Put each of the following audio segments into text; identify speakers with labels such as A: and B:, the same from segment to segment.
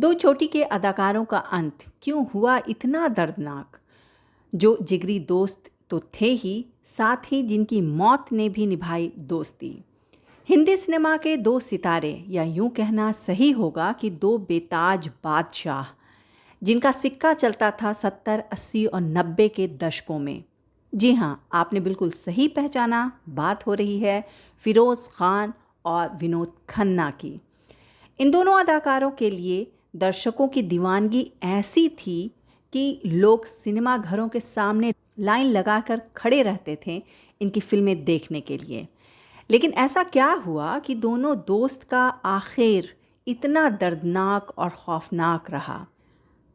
A: दो चोटी के अदाकारों का अंत क्यों हुआ इतना दर्दनाक? जो जिगरी दोस्त तो थे ही, साथ ही जिनकी मौत ने भी निभाई दोस्ती। हिंदी सिनेमा के दो सितारे, या यूं कहना सही होगा कि दो बेताज बादशाह, जिनका सिक्का चलता था 70, 80 और 90 के दशकों में। जी हाँ, आपने बिल्कुल सही पहचाना, बात हो रही है फिरोज़ खान और विनोद खन्ना की। इन दोनों अदाकारों के लिए दर्शकों की दीवानगी ऐसी थी कि लोग सिनेमा घरों के सामने लाइन लगाकर खड़े रहते थे इनकी फिल्में देखने के लिए। लेकिन ऐसा क्या हुआ कि दोनों दोस्त का आखिर इतना दर्दनाक और खौफनाक रहा?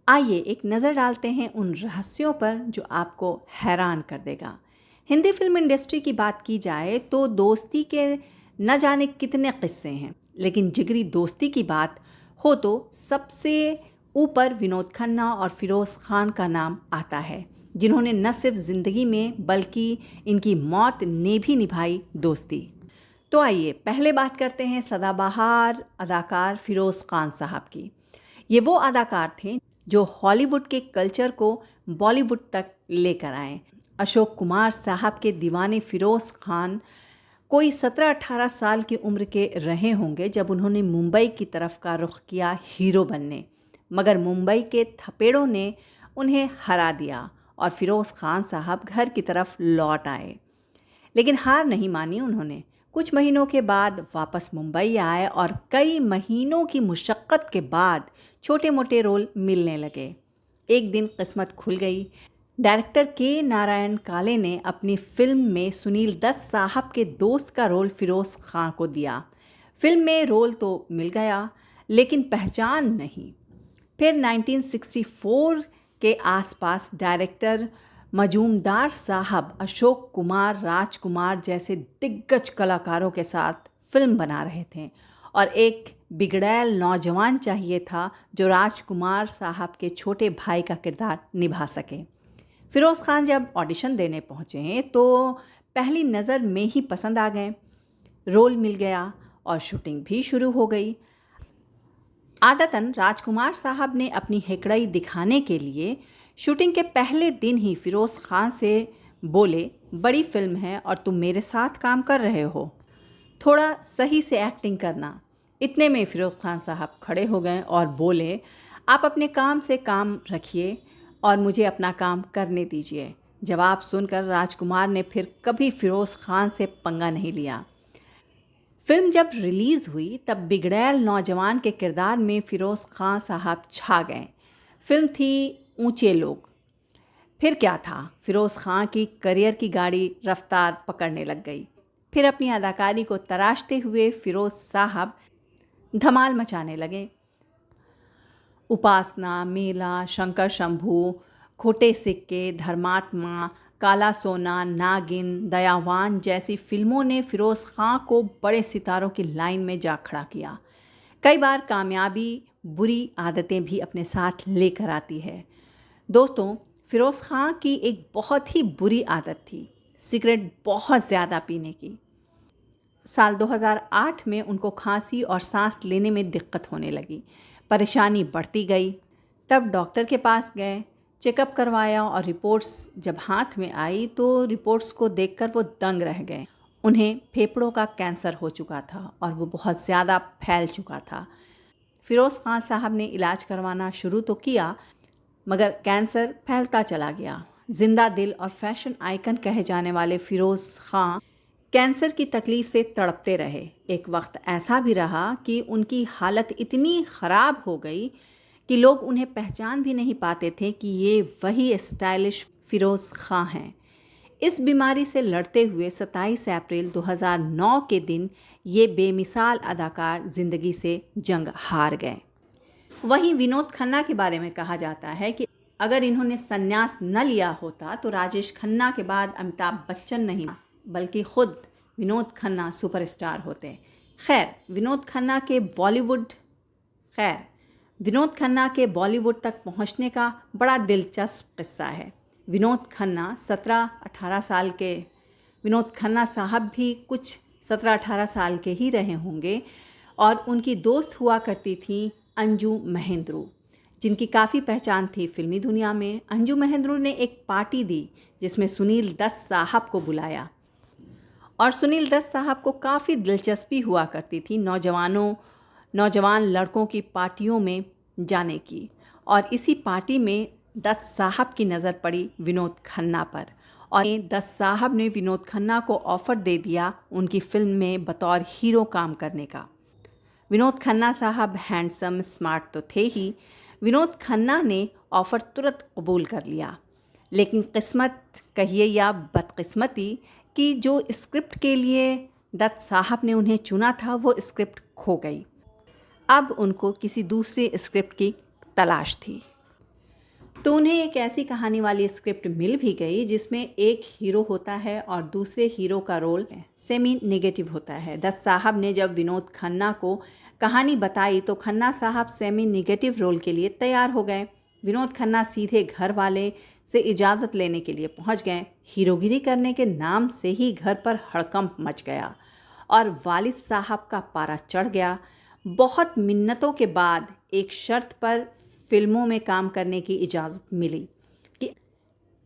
A: आइए एक नज़र डालते हैं उन रहस्यों पर जो आपको हैरान कर देगा। हिंदी फिल्म इंडस्ट्री की बात की जाए तो दोस्ती के न जाने कितने किस्से हैं, लेकिन जिगरी दोस्ती की बात हो तो सबसे ऊपर विनोद खन्ना और फिरोज़ खान का नाम आता है, जिन्होंने न सिर्फ ज़िंदगी में बल्कि इनकी मौत ने भी निभाई दोस्ती। तो आइए पहले बात करते हैं सदाबहार अदाकार फिरोज़ खान साहब की। ये वो अदाकार थे जो हॉलीवुड के कल्चर को बॉलीवुड तक लेकर आए। अशोक कुमार साहब के दीवाने फिरोज़ खान कोई 17-18 साल की उम्र के रहे होंगे जब उन्होंने मुंबई की तरफ का रुख किया हीरो बनने, मगर मुंबई के थपेड़ों ने उन्हें हरा दिया और फिरोज़ खान साहब घर की तरफ लौट आए। लेकिन हार नहीं मानी उन्होंने। कुछ महीनों के बाद वापस मुंबई आए और कई महीनों की मुशक्क़त के बाद छोटे मोटे रोल मिलने लगे। एक दिन किस्मत खुल गई। डायरेक्टर के नारायण काले ने अपनी फिल्म में सुनील दत्त साहब के दोस्त का रोल फिरोज़ खान को दिया। फिल्म में रोल तो मिल गया, लेकिन पहचान नहीं। फिर 1964 के आसपास डायरेक्टर मजूमदार साहब अशोक कुमार, राजकुमार जैसे दिग्गज कलाकारों के साथ फिल्म बना रहे थे और एक बिगड़ैल नौजवान चाहिए था जो राजकुमार साहब के छोटे भाई का किरदार निभा सके। फिरोज़ खान जब ऑडिशन देने पहुँचे तो पहली नज़र में ही पसंद आ गए। रोल मिल गया और शूटिंग भी शुरू हो गई। आदतन राजकुमार साहब ने अपनी हेकड़ई दिखाने के लिए शूटिंग के पहले दिन ही फिरोज़ खान से बोले, बड़ी फिल्म है और तुम मेरे साथ काम कर रहे हो, थोड़ा सही से एक्टिंग करना। इतने में फिरोज़ खान साहब खड़े हो गए और बोले, आप अपने काम से काम रखिए और मुझे अपना काम करने दीजिए। जवाब सुनकर राजकुमार ने फिर कभी फिरोज़ खान से पंगा नहीं लिया। फिल्म जब रिलीज़ हुई तब बिगड़ैल नौजवान के किरदार में फिरोज़ खान साहब छा गए। फिल्म थी ऊंचे लोग। फिर क्या था, फिरोज़ खान की करियर की गाड़ी रफ्तार पकड़ने लग गई। फिर अपनी अदाकारी को तराशते हुए फिरोज़ साहब धमाल मचाने लगे। उपासना, मेला, शंकर शंभू, खोटे सिक्के, धर्मात्मा, काला सोना, नागिन, दयावान जैसी फिल्मों ने फिरोज़ खान को बड़े सितारों की लाइन में जा खड़ा किया। कई बार कामयाबी बुरी आदतें भी अपने साथ लेकर आती है। दोस्तों, फिरोज़ खान की एक बहुत ही बुरी आदत थी, सिगरेट बहुत ज़्यादा पीने की। साल 2008 में उनको खांसी और सांस लेने में दिक्कत होने लगी। परेशानी बढ़ती गई। तब डॉक्टर के पास गए, चेकअप करवाया और रिपोर्ट्स जब हाथ में आई तो रिपोर्ट्स को देखकर वो दंग रह गए। उन्हें फेफड़ों का कैंसर हो चुका था और वो बहुत ज़्यादा फैल चुका था। फिरोज़ खान साहब ने इलाज करवाना शुरू तो किया, मगर कैंसर फैलता चला गया। जिंदा दिल और फैशन आइकन कहे जाने वाले फिरोज़ खान कैंसर की तकलीफ़ से तड़पते रहे। एक वक्त ऐसा भी रहा कि उनकी हालत इतनी ख़राब हो गई कि लोग उन्हें पहचान भी नहीं पाते थे कि ये वही स्टाइलिश फिरोज़ खान हैं। इस बीमारी से लड़ते हुए 27 अप्रैल 2009 के दिन ये बेमिसाल अदाकार ज़िंदगी से जंग हार गए। वहीं विनोद खन्ना के बारे में कहा जाता है कि अगर इन्होंने संन्यास न लिया होता तो राजेश खन्ना के बाद अमिताभ बच्चन नहीं बल्कि ख़ुद विनोद खन्ना सुपरस्टार होते। विनोद खन्ना के बॉलीवुड तक पहुंचने का बड़ा दिलचस्प किस्सा है। विनोद खन्ना 17-18 साल के विनोद खन्ना साहब भी कुछ 17-18 साल के ही रहे होंगे और उनकी दोस्त हुआ करती थी अंजू महेंद्रू, जिनकी काफ़ी पहचान थी फिल्मी दुनिया में। अंजू महेंद्रू ने एक पार्टी दी जिसमें सुनील दत्त साहब को बुलाया और सुनील दत्त साहब को काफ़ी दिलचस्पी हुआ करती थी नौजवान लड़कों की पार्टियों में जाने की। और इसी पार्टी में दत्त साहब की नज़र पड़ी विनोद खन्ना पर और दत्त साहब ने विनोद खन्ना को ऑफ़र दे दिया उनकी फिल्म में बतौर हीरो काम करने का। विनोद खन्ना साहब हैंडसम स्मार्ट तो थे ही, विनोद खन्ना ने ऑफ़र तुरंत कबूल कर लिया। लेकिन किस्मत कहिए या बदकिस्मती कि जो स्क्रिप्ट के लिए दत्त साहब ने उन्हें चुना था वो स्क्रिप्ट खो गई। अब उनको किसी दूसरे स्क्रिप्ट की तलाश थी, तो उन्हें एक ऐसी कहानी वाली स्क्रिप्ट मिल भी गई जिसमें एक हीरो होता है और दूसरे हीरो का रोल सेमी नेगेटिव होता है। दत्त साहब ने जब विनोद खन्ना को कहानी बताई तो खन्ना साहब सेमी नेगेटिव रोल के लिए तैयार हो गए। विनोद खन्ना सीधे घर वाले से इजाज़त लेने के लिए पहुंच गए। हीरोगिरी करने के नाम से ही घर पर हड़कंप मच गया और वालिद साहब का पारा चढ़ गया। बहुत मिन्नतों के बाद एक शर्त पर फिल्मों में काम करने की इजाज़त मिली कि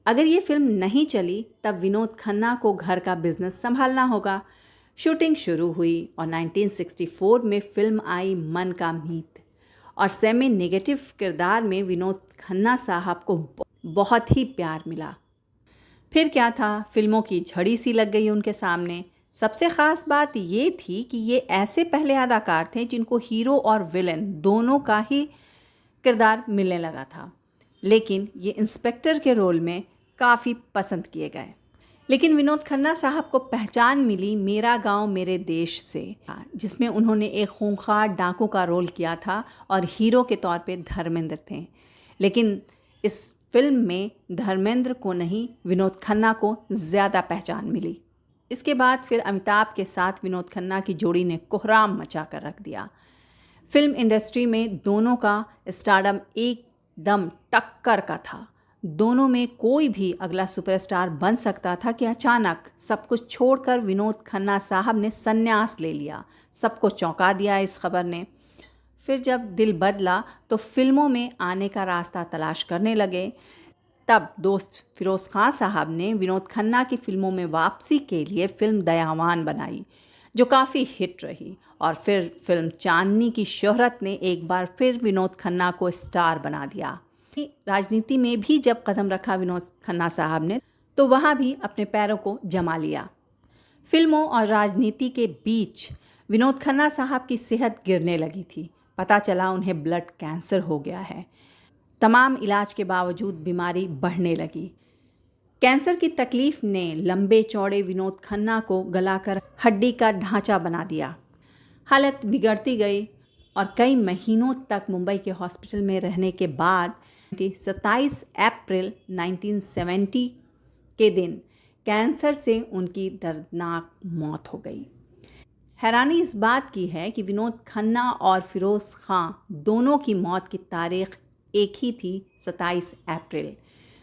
A: अगर ये फिल्म नहीं चली तब विनोद खन्ना को घर का बिजनेस संभालना होगा। शूटिंग शुरू हुई और 1964 में फिल्म आई मन का मीत और सेमी नेगेटिव किरदार में विनोद खन्ना साहब को बहुत ही प्यार मिला। फिर क्या था, फिल्मों की झड़ी सी लग गई उनके सामने। सबसे ख़ास बात ये थी कि ये ऐसे पहले अदाकार थे जिनको हीरो और विलन दोनों का ही किरदार मिलने लगा था, लेकिन ये इंस्पेक्टर के रोल में काफ़ी पसंद किए गए। लेकिन विनोद खन्ना साहब को पहचान मिली मेरा गांव मेरे देश से, जिसमें उन्होंने एक खूंखार डाकू का रोल किया था और हीरो के तौर पे धर्मेंद्र थे। लेकिन इस फिल्म में धर्मेंद्र को नहीं, विनोद खन्ना को ज़्यादा पहचान मिली। इसके बाद फिर अमिताभ के साथ विनोद खन्ना की जोड़ी ने कोहराम मचा कर रख दिया। फिल्म इंडस्ट्री में दोनों का स्टारडम एकदम टक्कर का था। दोनों में कोई भी अगला सुपरस्टार बन सकता था कि अचानक सब कुछ छोड़कर विनोद खन्ना साहब ने संन्यास ले लिया। सबको चौंका दिया इस खबर ने। फिर जब दिल बदला तो फिल्मों में आने का रास्ता तलाश करने लगे। तब दोस्त फिरोज़ खान साहब ने विनोद खन्ना की फिल्मों में वापसी के लिए फिल्म दयावान बनाई, जो काफ़ी हिट रही। और फिर फिल्म चांदनी की शोहरत ने एक बार फिर विनोद खन्ना को स्टार बना दिया। राजनीति में भी जब कदम रखा विनोद खन्ना साहब ने तो वहाँ भी अपने पैरों को जमा लिया। फिल्मों और राजनीति के बीच विनोद खन्ना साहब की सेहत गिरने लगी थी। पता चला उन्हें ब्लड कैंसर हो गया है। तमाम इलाज के बावजूद बीमारी बढ़ने लगी। कैंसर की तकलीफ ने लंबे चौड़े विनोद खन्ना को गलाकर हड्डी का ढांचा बना दिया। हालत बिगड़ती गई और कई महीनों तक मुंबई के हॉस्पिटल में रहने के बाद 27 अप्रैल 1970 के दिन कैंसर से उनकी दर्दनाक मौत हो गई। हैरानी इस बात की है कि विनोद खन्ना और फिरोज़ खान दोनों की मौत की तारीख एक ही थी, 27 अप्रैल।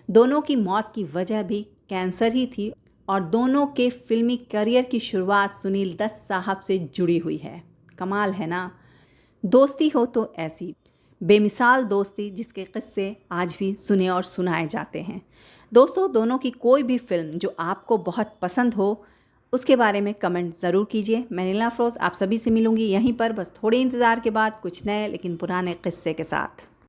A: दोनों की मौत की वजह भी कैंसर ही थी और दोनों के फिल्मी करियर की शुरुआत सुनील दत्त साहब से जुड़ी हुई है। कमाल है ना। दोस्ती हो तो ऐसी बेमिसाल दोस्ती जिसके किस्से आज भी सुने और सुनाए जाते हैं। दोस्तों, दोनों की कोई भी फिल्म जो आपको बहुत पसंद हो उसके बारे में कमेंट ज़रूर कीजिए। मैं नीला अफरोज़ आप सभी से मिलूंगी यहीं पर, बस थोड़े इंतज़ार के बाद कुछ नए लेकिन पुराने किस्से के साथ।